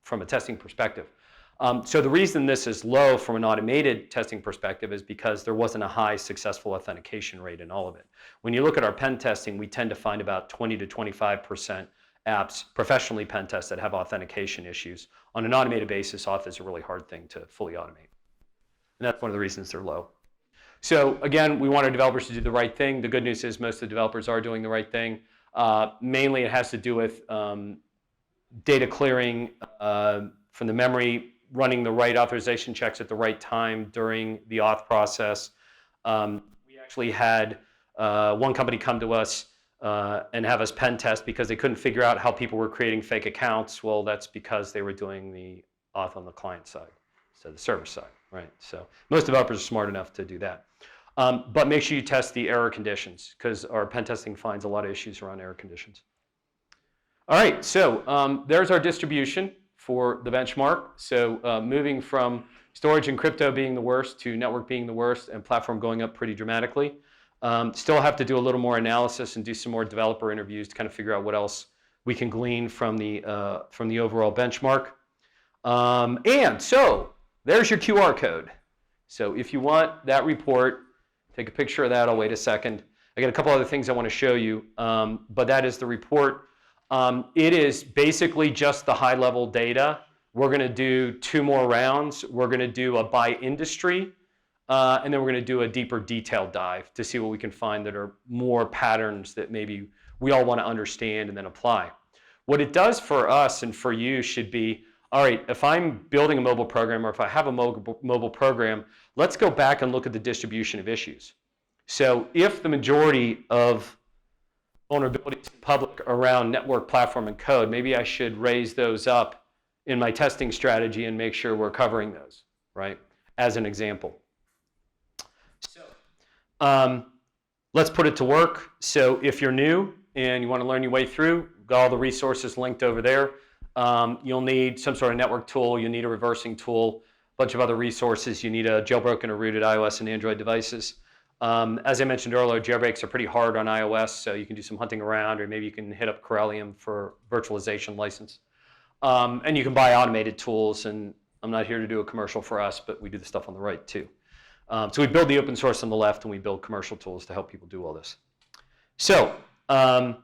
from a testing perspective. So the reason this is low from an automated testing perspective is because there wasn't a high successful authentication rate in all of it. When you look at our pen testing, we tend to find about 20 to 25% apps professionally pen test that have authentication issues. On an automated basis, auth is a really hard thing to fully automate. And that's one of the reasons they're low. So again, we want our developers to do the right thing. The good news is most of the developers are doing the right thing. Mainly it has to do with data clearing from the memory, running the right authorization checks at the right time during the auth process. We actually had one company come to us and have us pen test because they couldn't figure out how people were creating fake accounts. Well, that's because they were doing the auth on the client side instead of the server side, right? So most developers are smart enough to do that. But make sure you test the error conditions because our pen testing finds a lot of issues around error conditions. All right, so there's our distribution for the benchmark. So moving from storage and crypto being the worst to network being the worst and platform going up pretty dramatically. Still have to do a little more analysis and do some more developer interviews to kind of figure out what else we can glean from the overall benchmark. And so there's your QR code. So if you want that report, take a picture of that. I'll wait a second. I got a couple other things I want to show you, but that is the report. It is basically just the high-level data. We're going to do 2 more rounds. We're going to do a by industry, and then we're going to do a deeper detailed dive to see what we can find that are more patterns that maybe we all want to understand and then apply. What it does for us and for you should be, all right, if I'm building a mobile program or if I have a mobile program, let's go back and look at the distribution of issues. So if the majority of vulnerabilities in public around network, platform, and code, maybe I should raise those up in my testing strategy and make sure we're covering those, right? As an example. So let's put it to work. So if you're new and you want to learn your way through, got all the resources linked over there. You'll need some sort of network tool. You need a reversing tool, a bunch of other resources. You need a jailbroken or rooted iOS and Android devices. As I mentioned earlier, jailbreaks are pretty hard on iOS, so you can do some hunting around, or maybe you can hit up Corellium for virtualization license. And you can buy automated tools, and I'm not here to do a commercial for us, but we do the stuff on the right too. So we build the open source on the left, and we build commercial tools to help people do all this. So a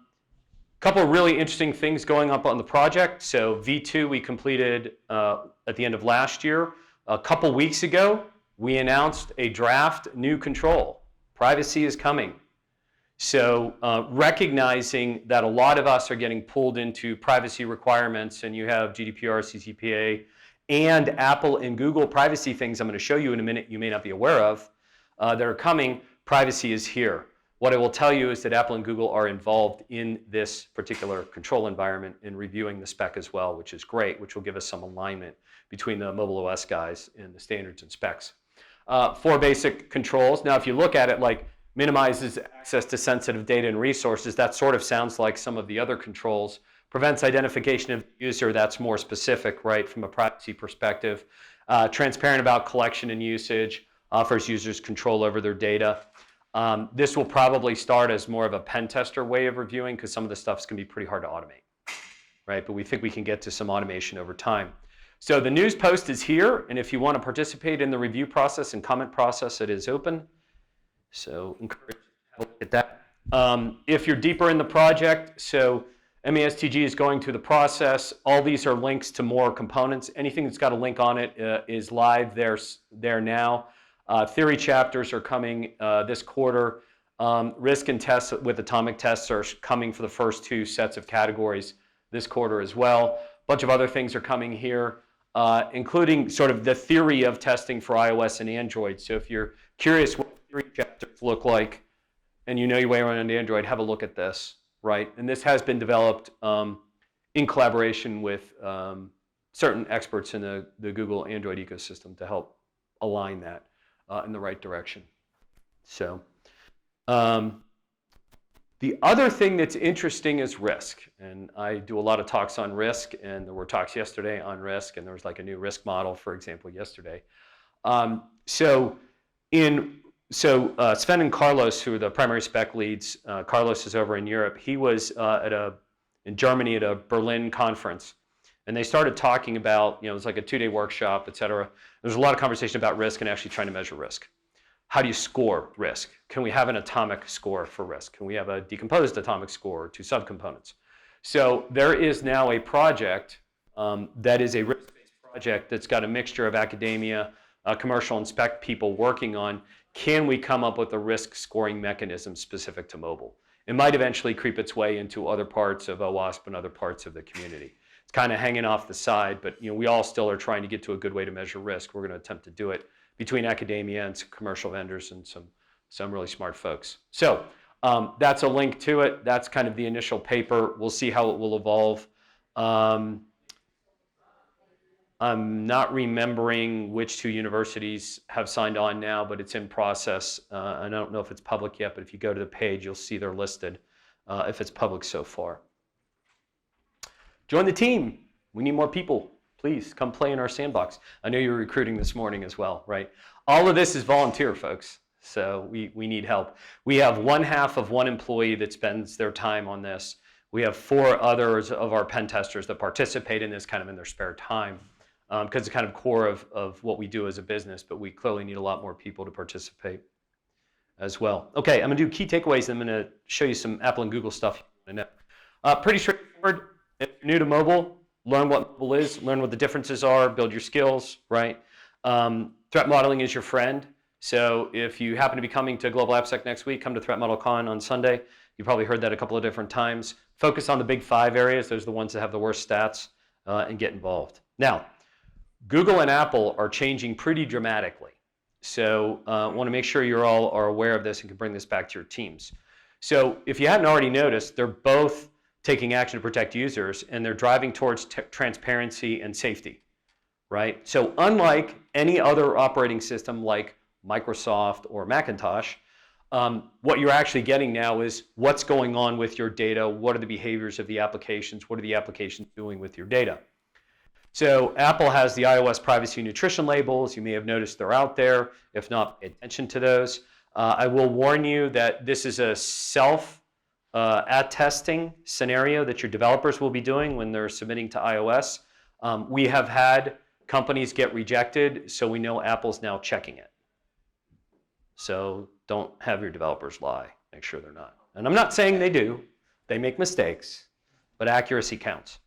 couple of really interesting things going up on the project. So V2 we completed at the end of last year. A couple weeks ago, we announced a draft new control. Privacy is coming. So recognizing that a lot of us are getting pulled into privacy requirements, and you have GDPR, CCPA, and Apple and Google privacy things I'm going to show you in a minute you may not be aware of that are coming, privacy is here. What I will tell you is that Apple and Google are involved in this particular control environment in reviewing the spec as well, which is great, which will give us some alignment between the mobile OS guys and the standards and specs. 4 basic controls. Now, if you look at it like minimizes access to sensitive data and resources, that sort of sounds like some of the other controls. Prevents identification of the user, that's more specific, right, from a privacy perspective. Transparent about collection and usage, offers users control over their data. This will probably start as more of a pen tester way of reviewing because some of the stuff is going to be pretty hard to automate, right? But we think we can get to some automation over time. So the news post is here, and if you want to participate in the review process and comment process, it is open. So encourage you to have a look at that. If you're deeper in the project, so MASTG is going through the process. All these are links to more components. Anything that's got a link on it is live there now. Theory chapters are coming this quarter. Risk and tests with atomic tests are coming for the first 2 sets of categories this quarter as well. A bunch of other things are coming here, including sort of the theory of testing for iOS and Android. So if you're curious what theory chapters look like and you know your way around Android, have a look at this, right? And this has been developed in collaboration with certain experts in the Google Android ecosystem to help align that in the right direction. So the other thing that's interesting is risk. And I do a lot of talks on risk, and there were talks yesterday on risk, and there was like a new risk model, for example, yesterday. Sven and Carlos, who are the primary spec leads, Carlos is over in Europe. He was in Germany at a Berlin conference, and they started talking about, it was like a 2-day workshop, et cetera. There's a lot of conversation about risk and actually trying to measure risk. How do you score risk? Can we have an atomic score for risk? Can we have a decomposed atomic score or 2 subcomponents? So there is now a project that is a risk-based project that's got a mixture of academia, commercial and spec people working on, can we come up with a risk scoring mechanism specific to mobile? It might eventually creep its way into other parts of OWASP and other parts of the community. It's kind of hanging off the side, but we all still are trying to get to a good way to measure risk. We're going to attempt to do it between academia and some commercial vendors and some really smart folks. So that's a link to it. That's kind of the initial paper. We'll see how it will evolve. I'm not remembering which 2 universities have signed on now, but it's in process. I don't know if it's public yet, but if you go to the page, you'll see they're listed if it's public so far. Join the team. We need more people. Please come play in our sandbox. I know you were recruiting this morning as well, right? All of this is volunteer, folks, so we need help. We have 1/2 of 1 employee that spends their time on this. We have 4 others of our pen testers that participate in this kind of in their spare time because it's kind of core of what we do as a business, but we clearly need a lot more people to participate as well. Okay, I'm going to do key takeaways, and I'm going to show you some Apple and Google stuff. Pretty straightforward. straightforward. If you're new to mobile, learn what mobile is, learn what the differences are, build your skills, right? Threat modeling is your friend. So if you happen to be coming to Global AppSec next week, come to Threat Model Con on Sunday. You probably heard that a couple of different times. Focus on the big 5 areas. Those are the ones that have the worst stats, and get involved. Now, Google and Apple are changing pretty dramatically. So want to make sure you all are aware of this and can bring this back to your teams. So if you hadn't already noticed, they're both taking action to protect users, and they're driving towards transparency and safety, right? So unlike any other operating system like Microsoft or Macintosh, what you're actually getting now is what's going on with your data, what are the behaviors of the applications, what are the applications doing with your data. So Apple has the iOS privacy nutrition labels. You may have noticed they're out there. If not, pay attention to those. I will warn you that this is a self-attesting scenario that your developers will be doing when they're submitting to iOS. We have had companies get rejected, so we know Apple's now checking it. So don't have your developers lie. Make sure they're not. And I'm not saying they do. They make mistakes, but accuracy counts.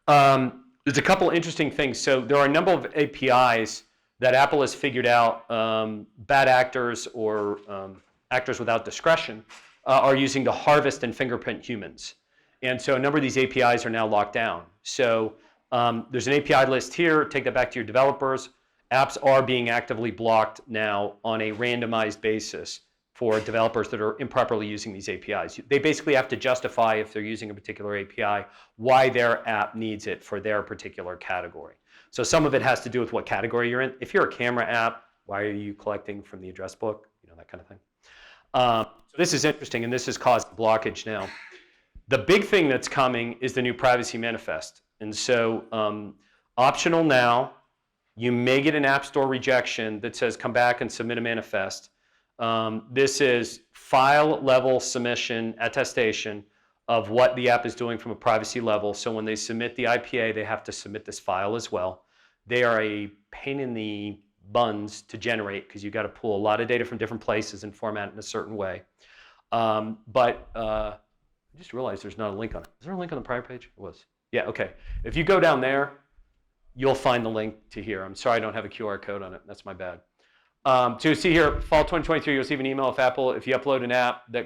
There's a couple interesting things. So there are a number of APIs that Apple has figured out bad actors or actors without discretion are using to harvest and fingerprint humans. And so a number of these APIs are now locked down. So there's an API list here. Take that back to your developers. Apps are being actively blocked now on a randomized basis for developers that are improperly using these APIs. They basically have to justify, if they're using a particular API, why their app needs it for their particular category. So some of it has to do with what category you're in. If you're a camera app, why are you collecting from the address book? You know, that kind of thing. So this is interesting, and this has caused blockage now. The big thing that's coming is the new privacy manifest. And so optional now, you may get an App Store rejection that says come back and submit a manifest. This is file level submission attestation of what the app is doing from a privacy level. So when they submit the IPA, they have to submit this file as well. They are a pain in the buns to generate because you've got to pull a lot of data from different places and format it in a certain way. I just realized there's not a link on it. Is there a link on the prior page? It was. Yeah, okay. If you go down there, you'll find the link to here. I'm sorry I don't have a QR code on it. That's my bad. So you see here, fall 2023, you'll receive an email if you upload an app that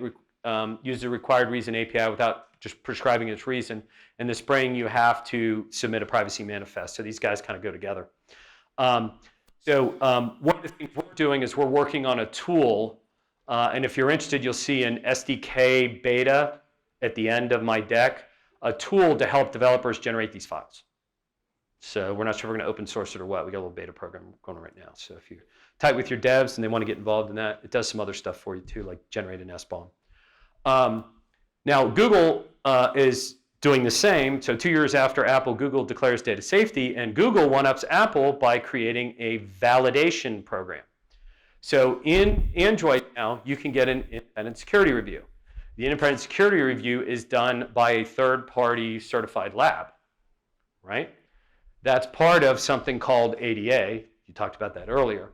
uses a required reason API without just prescribing its reason. In the spring, you have to submit a privacy manifest. So these guys kind of go together. One of the things we're doing is we're working on a tool. And if you're interested, you'll see an SDK beta at the end of my deck, a tool to help developers generate these files. So we're not sure if we're going to open source it or what. We got a little beta program going on right now. So if you're tight with your devs and they want to get involved in that, it does some other stuff for you too, like generate an SBOM. Now Google is doing the same. So 2 years after Apple, Google declares data safety, and Google one-ups Apple by creating a validation program. So in Android now, you can get an independent security review. The independent security review is done by a third-party certified lab, right? That's part of something called ADA. You talked about that earlier.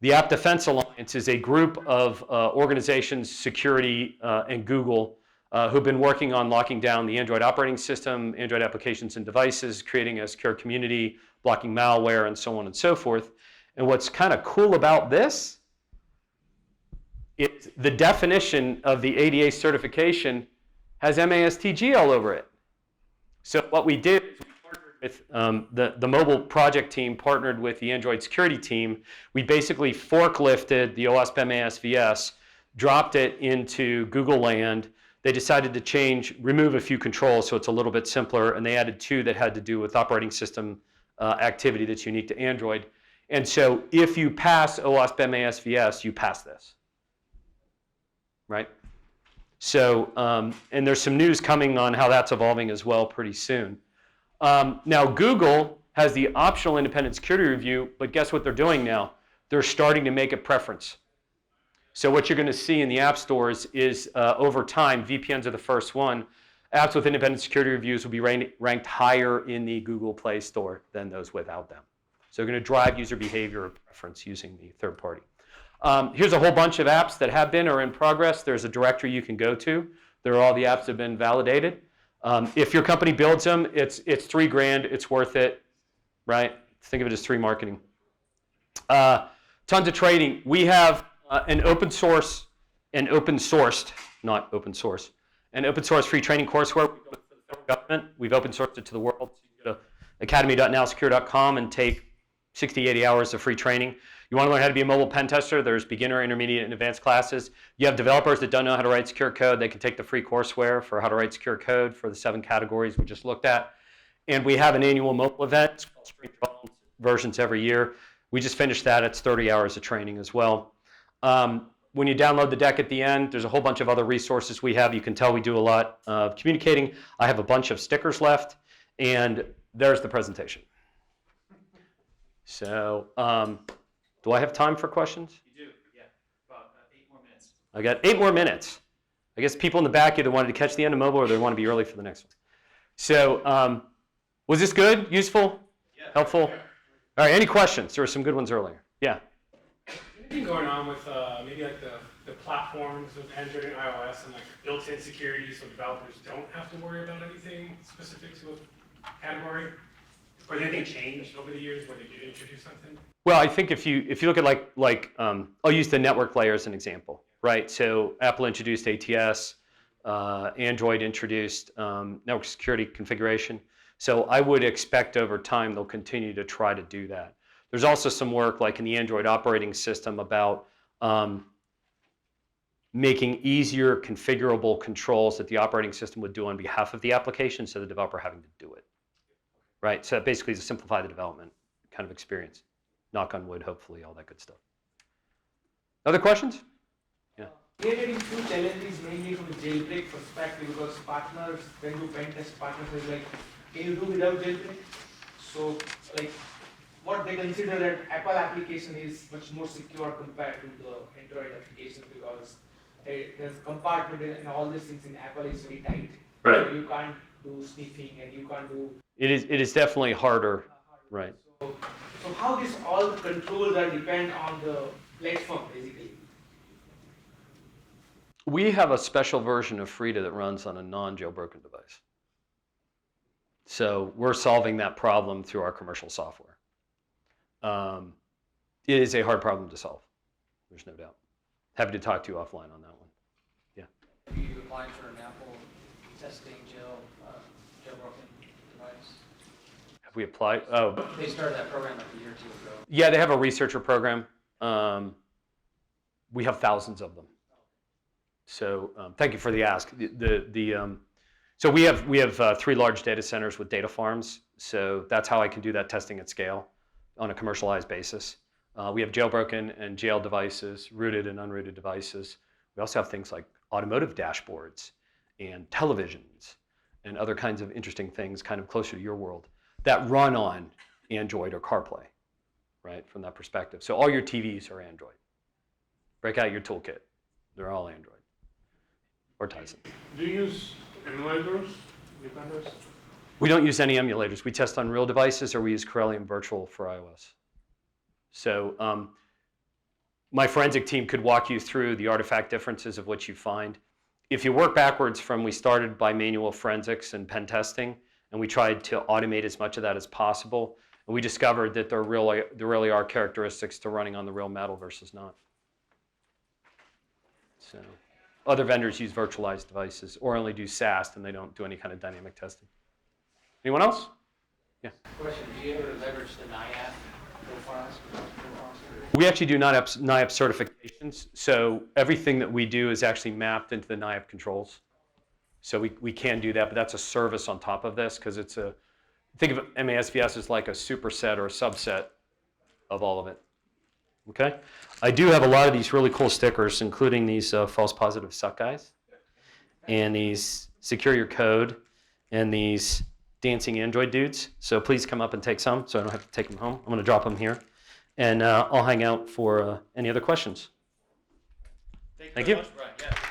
The App Defense Alliance is a group of organizations, security, and Google, who've been working on locking down the Android operating system, Android applications and devices, creating a secure community, blocking malware, and so on and so forth. And what's kind of cool about this, it's the definition of the ADA certification has MASTG all over it. So what we did is we partnered with the mobile project team, partnered with the Android security team. We basically forklifted the OWASP MASVS, dropped it into Google land. They decided to remove a few controls so it's a little bit simpler, and they added 2 that had to do with operating system activity that's unique to Android. And so if you pass OWASP MASVS, you pass this. Right? So, and there's some news coming on how that's evolving as well pretty soon. Now, Google has the optional independent security review, but guess what they're doing now? They're starting to make a preference. So what you're going to see in the app stores is over time, VPNs are the first one. Apps with independent security reviews will be ranked higher in the Google Play Store than those without them. So they're going to drive user behavior preference using the third party. Here's a whole bunch of apps that have been or are in progress. There's a directory you can go to. There are all the apps that have been validated. If your company builds them, it's $3,000. It's worth it, right? Think of it as 3 marketing. Tons of training. We have an open source, not open source, an open source free training courseware we built for the federal government. We've open sourced it to the world. So you go to academy.nowsecure.com and take 60, 80 hours of free training. You want to learn how to be a mobile pen tester? There's beginner, intermediate, and advanced classes. You have developers that don't know how to write secure code. They can take the free courseware for how to write secure code for the 7 categories we just looked at. And we have an annual mobile event. It's called Spring Trials, versions every year. We just finished that. It's 30 hours of training as well. When you download the deck at the end, there's a whole bunch of other resources we have. You can tell we do a lot of communicating. I have a bunch of stickers left, and there's the presentation. So, do I have time for questions? You do, yeah. About 8 more minutes. I got 8 more minutes. I guess people in the back either wanted to catch the end of mobile or they want to be early for the next one. So, was this good? Useful? Yeah. Helpful? All right, any questions? There were some good ones earlier. Yeah. Anything going on with maybe like the platforms with Android and iOS and like built-in security so developers don't have to worry about anything specific to a category? Or has anything changed over the years where they did introduce something? Well, I think if you look at I'll use the network layer as an example, right? So Apple introduced ATS, Android introduced network security configuration. So I would expect over time they'll continue to try to do that. There's also some work like in the Android operating system about making easier configurable controls that the operating system would do on behalf of the application instead of the developer having to do it. Right, so that basically is to simplify the development kind of experience. Knock on wood, hopefully, all that good stuff. Other questions? Yeah. We are getting 2 challenges mainly from the jailbreak perspective because partners, when you pen test partners is like, can you do without jailbreak? So like what they consider that Apple application is much more secure compared to the Android application because there's compartment and all these things in Apple is very tight. Right. So you can't do sniffing and you can't do. It is definitely harder, right? So how this all controls are depend on the platform basically. We have a special version of Frida that runs on a non-jailbroken device. So we're solving that problem through our commercial software. It is a hard problem to solve. There's no doubt. Happy to talk to you offline on that one. Yeah. Have you applied for an Apple testing jailbroken device? Have we applied? Oh. They started that program like a year or 2 ago. Yeah, they have a researcher program. We have thousands of them. So thank you for the ask. So we have 3 large data centers with data farms. So that's how I can do that testing at scale on a commercialized basis. We have jailbroken and jailed devices, rooted and unrooted devices. We also have things like automotive dashboards and televisions and other kinds of interesting things kind of closer to your world that run on Android or CarPlay, right, from that perspective. So all your TVs are Android. Break out your toolkit. They're all Android or Tyson. Do you use emulators, dependers? We don't use any emulators. We test on real devices or we use Corellium Virtual for iOS. So my forensic team could walk you through the artifact differences of what you find. If you work backwards from we started by manual forensics and pen testing, and we tried to automate as much of that as possible, and we discovered that there really are characteristics to running on the real metal versus not. So other vendors use virtualized devices or only do SAST and they don't do any kind of dynamic testing. Anyone else? Yeah. Question, do you ever leverage the NIAP profiles? We actually do NIAP certifications. So everything that we do is actually mapped into the NIAP controls. So we can do that, but that's a service on top of this because it's think of MASVS as like a superset or a subset of all of it. Okay? I do have a lot of these really cool stickers, including these false positive suck guys, and these secure your code, and these dancing Android dudes. So please come up and take some so I don't have to take them home. I'm going to drop them here. And I'll hang out for any other questions. Thank you. Thank you. Very much, Brian. Yeah.